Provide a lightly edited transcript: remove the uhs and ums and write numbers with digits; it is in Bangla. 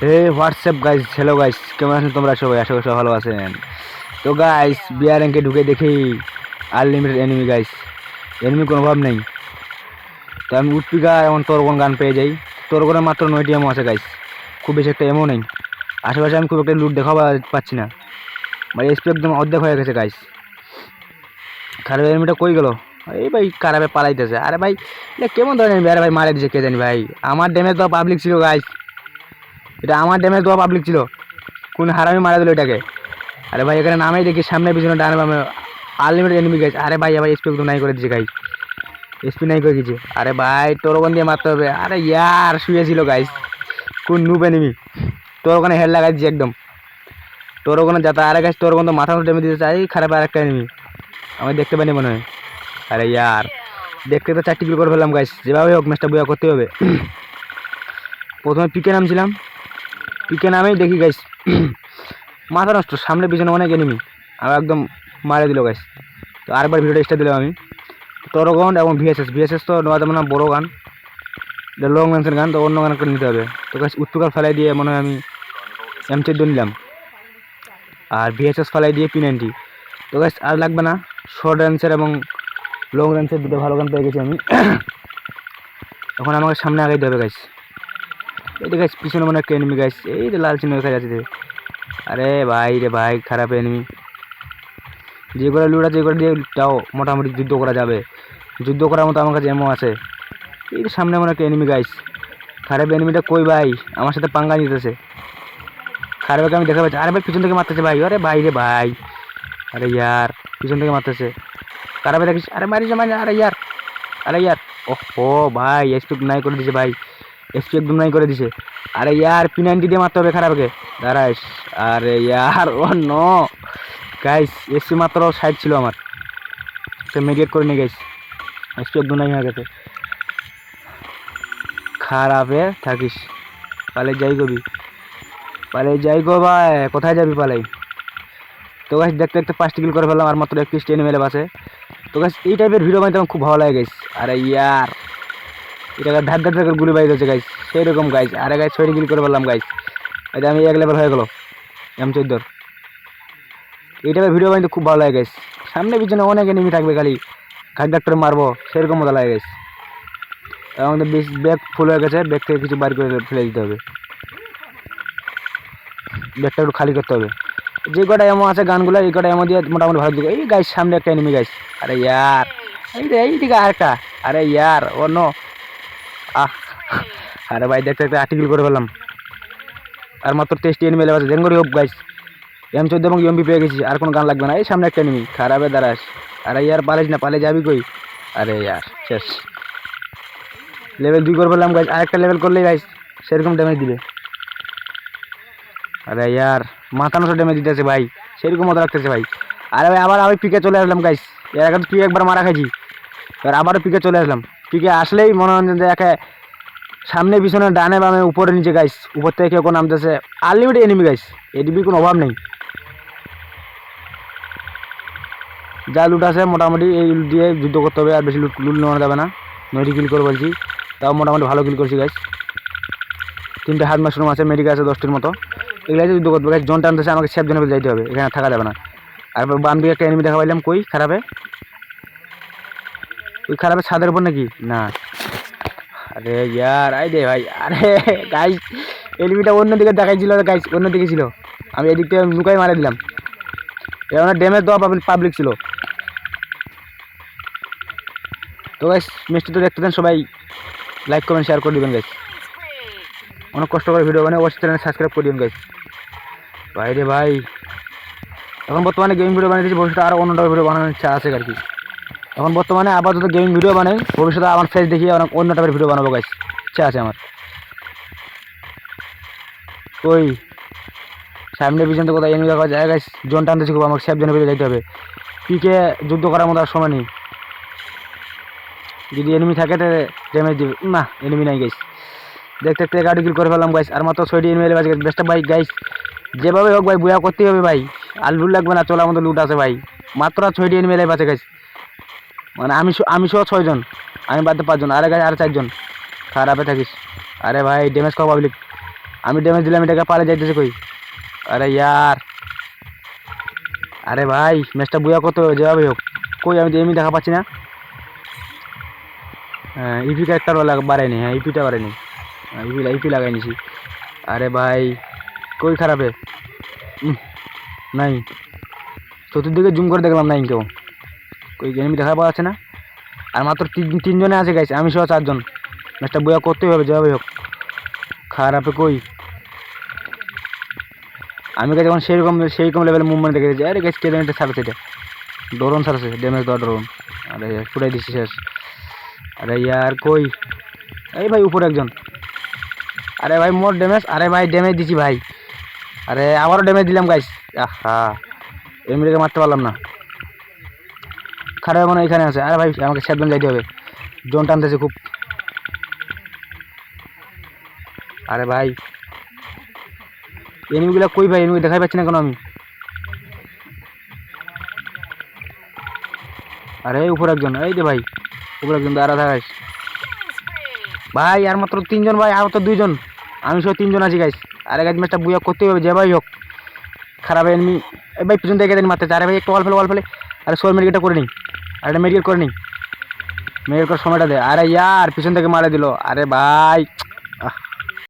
হে হোয়াটসঅ্যাপ গাইস, হ্যালো গাইস, কেমন আছেন তোমরা সবাই? আশা করি সবাই ভালো আছেন। তো গাইস, বিয়ার র্যাঙ্কে ঢুকে দেখি আনলিমিটেড এনিমি গাইস, এনিমি কোনো অভাব নেই। তো আমি উৎপিকা এমন তোরগন গান পেয়ে যাই। তোরগনে মাত্র 9টি এমও আছে গাইস, খুব বেশি একটা এমও নেই। আশেপাশে আমি খুব একটা লুট দেখাও পাচ্ছি না, ভাই এসপি একদম অর্ধেক হয়ে গেছে গাইস। খারাপ এনিমিটা কই গেল? এই ভাই খারাপে পালাইতেছে। আরে ভাই এটা কেমন ধরনের এনিমি? আরে ভাই মারে দিছে কে জানি ভাই। আমার ড্যামেজ দেওয়া পাবলিক ছিল গাইস, এটা আমার ড্যামেজ দেওয়া পাবলিক ছিল, কোন হারামি মারা দিল এটাকে। আরে ভাই এখানে নামেই দেখি সামনে পিছনে ডানে বামে আনলিমিটেড এনিমি গাইস। আরে ভাই আবার এসপি একদম নাই করে দিয়েছে গাইস, এসপি নাই করে দিয়েছে। আরে ভাই তোরগন দিয়ে মারতে হবে। আরে ইয়ার শুয়েছিল গাইস, কোন নুব এনিমি। তোর ওখানে হেড লাগাই দিয়েছে একদম, তোর ওখানে যাতা। আরে গাইস তোর ওখানে তো মাথা ডেমে দিতে চাই। খারাপ আর একটা এনিমি আমি দেখতে পাইনি মনে হয়। আরে ইয়ার দেখতে তো 4টি কিল করে ফেললাম গাইস, যেভাবে হোক ম্যাচটা বুয়া করতে হবে। প্রথমে পিকে নামছিলাম, পিকে নামেই দেখি গাইস মাথা নষ্ট, সামনে পিছনে অনেক এনিমি, আর একদম মারে দিল গাইস। তো আরেকবার ভিডিওটা স্টার্ট দিলাম আমি। তোরগন এবং ভিএসএস তো নেওয়া যাবে না, বড়ো গান, এটা লং রেঞ্জের গান, তো অন্য গান একটা নিতে হবে। তো গাইস উত্তরকাল ফেলাই দিয়ে মনে হয় আমি M14 নিলাম, আর ভিএসএস ফেলাই দিয়ে P90। তো গাইস আর লাগবে না, শর্ট রেঞ্জের এবং লং রেঞ্জের দুটো ভালো গান পেয়ে গেছি আমি। এখন আমাকে সামনে আগাইতে হবে গাইস। এই যে গাইস পিছনে মনে একটা এনিমি গাইস, এই যে লাল চিহ্ন দেখা যাচ্ছে। আরে ভাই রে ভাই, খারাপ এনিমি। যে করে লুট আছে, করে দিয়ে তাও মোটামুটি যুদ্ধ করা যাবে, যুদ্ধ করার মতো আমার কাছে এমও আছে। এই যে সামনে মনে একটা এনিমি গাইস, খারাপ এনিমিটা কই ভাই? আমার সাথে পাঙ্গা নিতেছে, খারাপকে আমি দেখা পাচ্ছি। আরে ভাই পিছন থেকে মারতেছে ভাই, আরে ভাই রে ভাই, আরে ইয়ার পিছন থেকে মারতেছে। খারাপে দেখিস, আরে মারিস মারি, আরে ইয়ার, আরে ইয়ার। ও ভাই এসপি নাই করে দিছে ভাই, এসপি একদম নাই করে দিছে। আরে ইয়ার P90 দিয়ে মারতে হবে খারাপকে, দাঁড়াইস। আরে ইয়ার ও নো গাইস, এসপি মাত্র সাইড ছিল আমার, সে মেডিয়েট করে নিয়ে গাইস, এসপি একদম নাই হয়ে গেছে। খারাপে থাকিস, পালে যাই গবি, পালে যাই গো ভাই, কোথায় যাবি পালাই? তো গাছ দেখতে দেখতে 5টি কিল করে ফেললাম, আর মাত্র 31টি এনিমি আছে। তো গাছ এই টাইপের ভিডিও বানাইতে আমার খুব ভালো লাগে গাইস। আরে ইয়ার এটা ধার ধার করে গুলি বাইরে হচ্ছে গাইস, সেই রকম গাইস। আরে গাইস 6টি কিল করে ফেললাম গাইস, এটা আমি 1 লেভেল হয়ে গেল M14। এই টাইপের ভিডিও বানাইতে খুব ভালো লাগে গাইস। সামনে পিছনে অনেক এনিমি থাকবে, খালি ঘাট ঘাট করে মারবো, সেরকম মজা লাগে গাইস। আমাদের ব্যাগ ফুল হয়ে গেছে, ব্যাগ থেকে কিছু বার করে ফেলে দিতে হবে, ব্যাগটা একটু খালি করতে হবে। যে কটা এমন আছে গানগুলো, এই কটা এমন দিয়ে মোটামুটি ভালো দিকে। এই গাইস সামনে একটা এনিমি গাইস, আরে ইয়ার এইদিকে আরেকটা, আরে ইয়ার অন্য আহ। আরে ভাই দেখতে দেখতে 8টি কিল করে ফেললাম, আর মাত্র 23টি এনিমি আছে। জেঙ্গরি হোপ গাইস, M14 এবং UMP পেয়ে গেছি, আর কোনো গান লাগবে না। এই সামনে একটা এনিমি, খারাপে দাঁড়াস। আরে ইয়ার পালিস না, পালে যাবি কই? আরে ইয়ার শেষ, লেভেল 2 করে ফেললাম গাইস। আরেকটা লেভেল করলেই গাইস সেরকম ড্যামেজ দিবে। আরে ইয়ার মাথা নষ্ট ড্যামেজ দিতেছে ভাই, সেরকম মতো রাখতেছে ভাই। আরে ভাই আবার আমি পিকে চলে আসলাম গাইস, এর আগে তো পিকে একবার মারা খাইছি, এবার আবারও পিকে চলে আসলাম। পিকে আসলেই মনে হয় যে একে সামনে পিছনে ডানে বামে উপরে নিচে গাইস, উপর থেকে কেউ নামতেছে। আনলিমিটেড এনিমি গাইস, এডিবি কোনো অভাব নেই। যা লুট আছে মোটামুটি এই লুট দিয়ে যুদ্ধ করতে হবে, আর বেশি লুট নেওয়া যাবে না। 9টি কিল করে বলছি, তাও মোটামুটি ভালো কিল করছি গাইস। 3টে হার্ড মাশরুম আছে, মেডিকেল আছে 10টির মতো। এগুলো যুদ্ধ করতে হবে। জন টানতেছে, আমাকে সেফ জোনে যাইতে হবে, এখানে থাকা যাবে না। আর বাম দিকে একটা এনিমি দেখা পাইলাম, কই খারাপে? ওই খারাপে ছাদের উপর নাকি? না। আরে ইয়ার আই দে ভাই। আরে গাইস এনিমিটা অন্যদিকে দেখাইছিল গাইস, অন্যদিকে ছিল, আমি এদিক থেকে লুকাই মারা দিলাম। এবার ড্যামেজ দেওয়া পাবলিক ছিল। তো গাইস মিষ্টি তো দেখতে দেন, সবাই লাইক কমেন্ট শেয়ার করে দিবেন গাইস। অনেক কষ্ট করে ভিডিও বানিয়ে অবশ্যই চ্যানেল সাবস্ক্রাইব করে দিবেন গাইস। ভাই রে ভাই, এখন বর্তমানে গেমিং ভিডিও বানিয়েছি, ভবিষ্যতে আরও অন্য টাইপের ভিডিও বানানোর ইচ্ছা আছে আর কি। এখন বর্তমানে আপাতত গেমিং ভিডিও বানাই, ভবিষ্যতে আমার ফেস দেখিয়ে অনেক অন্য টাইপের ভিডিও বানাবো গাইস, ইচ্ছা আছে আমার। ওই সামনে পিছন থেকে কোথায় এনিমি দেখা যায় গাইস, জোন টানতেছি খুব, আমাকে সেফ জোনে বেরিয়ে যাইতে হবে। পিকে যুদ্ধ করার মতো আর সময় নেই, যদি এনিমি থাকে তো ড্যামেজ দিবে না। এনিমি নাই গাইস, দেখতে দেখতে 11টি কিল করে ফেললাম গাইস, আর মাত্র 6টি এনিমি এলে বাজে। বেস্ট অফ ভাই গাইস, যেভাবে হোক ভাই বুয়া করতেই হবে ভাই, আর লুট লাগবে না, চলার মতো লুট আছে ভাই। মাত্র 6টি এনিমি এলে বাজে গাইস, মানে আমি সহ 6জন, আমি বাদে 5জন, আরে গাইস আর 4জন। খারাপে থাকিস। আরে ভাই ড্যামেজ খাও পাবলিক, আমি ড্যামেজ দিলাম, এটাকে পালে যাইতেছে কই? আরে ইয়ার, আরে ভাই ম্যাচটা বুয়া করতে হবে যেভাবে হোক। কই আমি তো এমনি দেখা পাচ্ছি না। হ্যাঁ ইপি ক্যারেক্টার বাড়ায়নি, হ্যাঁ ইপিটা বাড়ায়নি, ইপি লাগাই নিছি। আরে ভাই কই খারাপে নাই, চতুর্দিকে জুম করে দেখলাম নাই কেউ, কই এনিমি দেখা পাওয়া যাচ্ছে না। আর মাত্র তিনজনে আছে গাইছে, আমি সহ 4 জন। ম্যাচটা বুয়া করতেই হবে যেভাবে হোক। খারাপে কই আমি কাছে যখন সেইরকম লেভেলের মুভমেন্ট দেখে দিয়েছি। আরে গাইছে কে জানি এটা ছাড়ছে, এটা ড্রোন ছাড়ছে, ড্যামেজ দেওয়া ড্রোন। আরে ফুটাই দিচ্ছি শেষ। আরে ইয়ার কই, এই ভাই উপরে একজন। আরে ভাই মোর ড্যামেজ, আরে ভাই ড্যামেজ দিছি ভাই। আরে আবারও ড্যামেজ দিলাম গাইস। আহা এমনিকে মারতে পারলাম না। খারাপ মনে হয় এখানে আছে। আরে ভাই আমাকে সাবধান যাইতে হবে, জোন টানতেছে খুব। আরে ভাই এনিমিগুলো কই ভাই, এনিমি দেখাই পাচ্ছি না কেন আমি। আরে উপরে একজন, এই যে ভাই উপরে একজন দাঁড়া থাকাইস ভাই। আর মাত্র 3 জন ভাই, আর তো 2 জন, আমি সহ 3 জন আছি গাইস। আরে গাইস ম্যাচটা বুয়া করতেই হবে যে ভাই হোক। খারাপ এনিমি, এই ভাই পিছন থেকে দেন মারতে। আরে ভাই একটু ওয়াল ফেলে। আরে সোল মেডিকেটটা করে নিই, আর এটা মেডিকেট করে নিই, মেডিকেট করার সময়টা দে। আরে ইয়ার পিছন থেকে মারা দিল। আরে ভাই